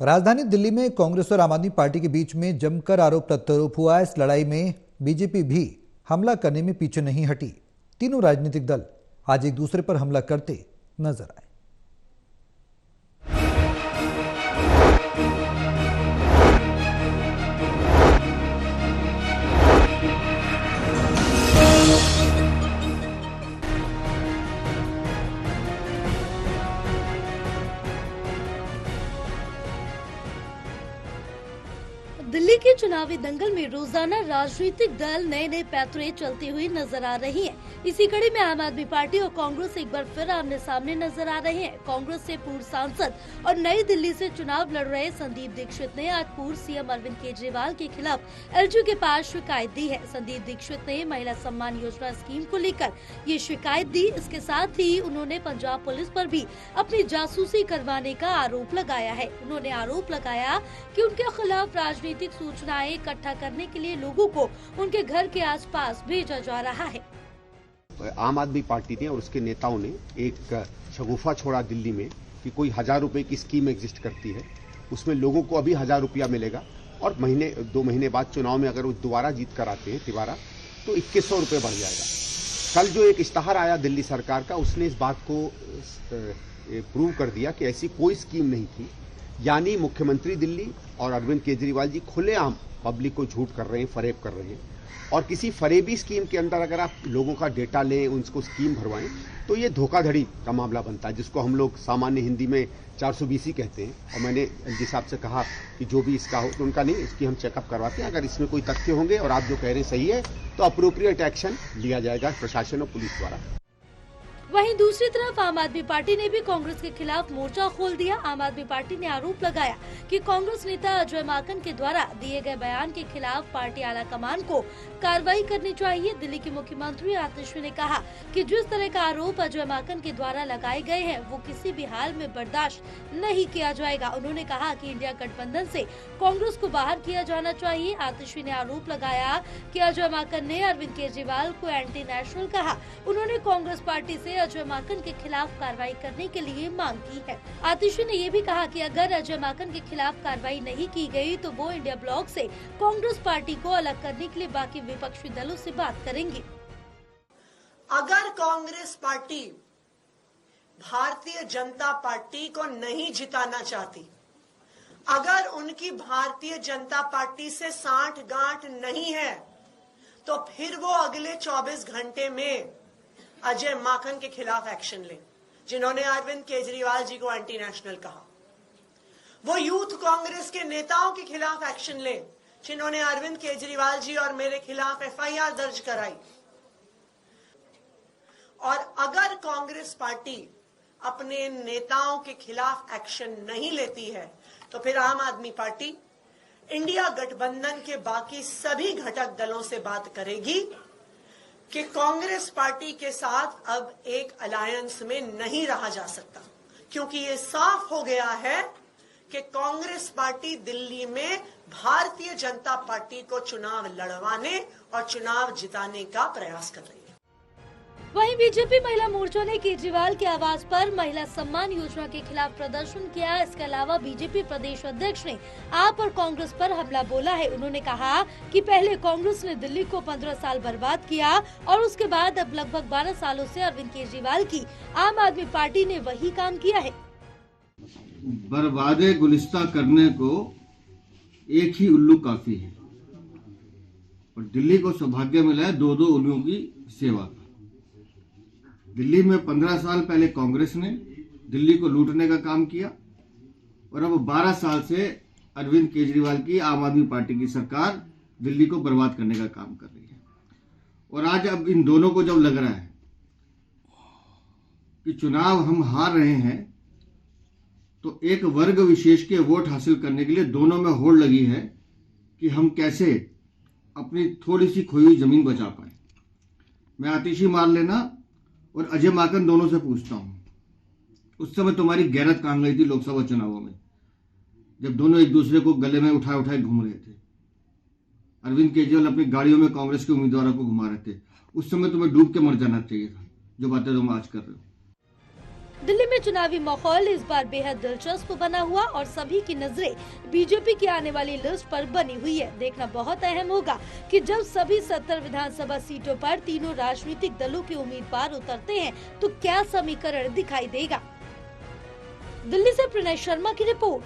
राजधानी दिल्ली में कांग्रेस और आम आदमी पार्टी के बीच में जमकर आरोप प्रत्यारोप हुआ। इस लड़ाई में बीजेपी भी हमला करने में पीछे नहीं हटी। तीनों राजनीतिक दल आज एक दूसरे पर हमला करते नजर आए। दिल्ली के चुनावी दंगल में रोजाना राजनीतिक दल नए नए पैंतरे चलती हुई नजर आ रही हैं। इसी कड़ी में आम आदमी पार्टी और कांग्रेस एक बार फिर आमने सामने नजर आ रहे हैं। कांग्रेस से पूर्व सांसद और नई दिल्ली से चुनाव लड़ रहे संदीप दीक्षित ने आज पूर्व सीएम अरविंद केजरीवाल के खिलाफ एलजी के पास शिकायत दी है। संदीप दीक्षित ने महिला सम्मान योजना स्कीम को लेकर ये शिकायत दी। इसके साथ ही उन्होंने पंजाब पुलिस पर भी अपनी जासूसी करवाने का आरोप लगाया है। उन्होंने आरोप लगाया कि उनके खिलाफ राजनीतिक सूचनाएं इकट्ठा करने के लिए लोगों को उनके घर के आसपास भेजा जा रहा है। आम आदमी पार्टी ने और उसके नेताओं ने एक शगुफा छोड़ा दिल्ली में कि कोई 1000 रुपए की स्कीम एग्जिस्ट करती है, उसमें लोगों को अभी 1000 रुपया मिलेगा और 2 महीने बाद चुनाव में अगर वो दोबारा जीत कर आते हैं तिबारा तो 2100 रुपये बढ़ जाएगा। कल जो एक इश्तहार आया दिल्ली सरकार का, उसने इस बात को प्रूव कर दिया कि ऐसी कोई स्कीम नहीं थी। यानी मुख्यमंत्री दिल्ली और अरविंद केजरीवाल जी खुलेआम पब्लिक को झूठ कर रहे हैं, फरेब कर रहे हैं। और किसी फरेबी स्कीम के अंदर अगर आप लोगों का डेटा लें, उनको स्कीम भरवाएं, तो ये धोखाधड़ी का मामला बनता है, जिसको हम लोग सामान्य हिंदी में 420 कहते हैं। और मैंने एलजी साहब से कहा कि जो भी इसका हो, तो उनका नहीं, इसकी हम चेकअप करवाते हैं। अगर इसमें कोई तथ्य होंगे और आप जो कह रहे हैं सही है तो अप्रोप्रिएट एक्शन लिया जाएगा प्रशासन और पुलिस द्वारा। वहीं दूसरी तरफ आम आदमी पार्टी ने भी कांग्रेस के खिलाफ मोर्चा खोल दिया। आम आदमी पार्टी ने आरोप लगाया कि कांग्रेस नेता अजय माकन के द्वारा दिए गए बयान के खिलाफ पार्टी आला कमान को कार्रवाई करनी चाहिए। दिल्ली के मुख्यमंत्री आतिशी ने कहा कि जिस तरह का आरोप अजय माकन के द्वारा लगाए गए हैं वो किसी भी हाल में बर्दाश्त नहीं किया जाएगा। उन्होंने कहा कि इंडिया गठबंधन से कांग्रेस को बाहर किया जाना चाहिए। आतिशी ने आरोप लगाया कि अजय माकन ने अरविंद केजरीवाल को एंटी नेशनल कहा। उन्होंने कांग्रेस पार्टी से अजय माकन के खिलाफ कार्रवाई करने के लिए मांग की है। आतिशी ने ये भी कहा कि अगर अजय माकन के खिलाफ कार्रवाई नहीं की गई तो वो इंडिया ब्लॉक से कांग्रेस पार्टी को अलग करने के लिए बाकी विपक्षी दलों से बात करेंगे। अगर कांग्रेस पार्टी भारतीय जनता पार्टी को नहीं जिताना चाहती, अगर उनकी भारतीय जनता पार्टी से साठगांठ नहीं है, तो फिर वो अगले 24 घंटे में अजय माकन के खिलाफ एक्शन लें, जिन्होंने अरविंद केजरीवाल जी को एंटी नेशनल कहा। वो यूथ कांग्रेस के नेताओं के खिलाफ एक्शन लें, जिन्होंने अरविंद केजरीवाल जी और मेरे खिलाफ एफआईआर दर्ज कराई। और अगर कांग्रेस पार्टी अपने नेताओं के खिलाफ एक्शन नहीं लेती है तो फिर आम आदमी पार्टी इंडिया गठबंधन के बाकी सभी घटक दलों से बात करेगी कि कांग्रेस पार्टी के साथ अब एक अलायंस में नहीं रहा जा सकता, क्योंकि ये साफ हो गया है कि कांग्रेस पार्टी दिल्ली में भारतीय जनता पार्टी को चुनाव लड़वाने और चुनाव जिताने का प्रयास कर रही है। वहीं बीजेपी महिला मोर्चा ने केजरीवाल के आवास पर महिला सम्मान योजना के खिलाफ प्रदर्शन किया। इसके अलावा बीजेपी प्रदेश अध्यक्ष ने आप और कांग्रेस पर हमला बोला है। उन्होंने कहा कि पहले कांग्रेस ने दिल्ली को 15 साल बर्बाद किया और उसके बाद अब लगभग 12 सालों से अरविंद केजरीवाल की आम आदमी पार्टी ने वही काम किया है। बर्बादे गुलिस्ता करने को एक ही उल्लू काफी है और दिल्ली को सौभाग्य मिला है 2-2 उल्लुओं की सेवा का। दिल्ली में 15 साल पहले कांग्रेस ने दिल्ली को लूटने का काम किया और अब 12 साल से अरविंद केजरीवाल की आम आदमी पार्टी की सरकार दिल्ली को बर्बाद करने का काम कर रही है। और आज अब इन दोनों को जब लग रहा है कि चुनाव हम हार रहे हैं, तो एक वर्ग विशेष के वोट हासिल करने के लिए दोनों में होड़ लगी है कि हम कैसे अपनी थोड़ी सी खोई हुई जमीन बचा पाए। मैं आतिशी मार लेना और अजय माकन दोनों से पूछता हूं, उस समय तुम्हारी गैरत कहां गई थी लोकसभा चुनावों में, जब दोनों एक दूसरे को गले में उठाए उठाए घूम रहे थे। अरविंद केजरीवाल अपनी गाड़ियों में कांग्रेस के उम्मीदवारों को घुमा रहे थे। उस समय तुम्हें डूब के मर जाना चाहिए था, जो बातें तुम आज कर रहे हो। दिल्ली में चुनावी माहौल इस बार बेहद दिलचस्प बना हुआ और सभी की नजरें बीजेपी की आने वाली लिस्ट पर बनी हुई है। देखना बहुत अहम होगा कि जब सभी 70 विधानसभा सीटों पर तीनों राजनीतिक दलों के उम्मीदवार उतरते हैं तो क्या समीकरण दिखाई देगा। दिल्ली से प्रणय शर्मा की रिपोर्ट।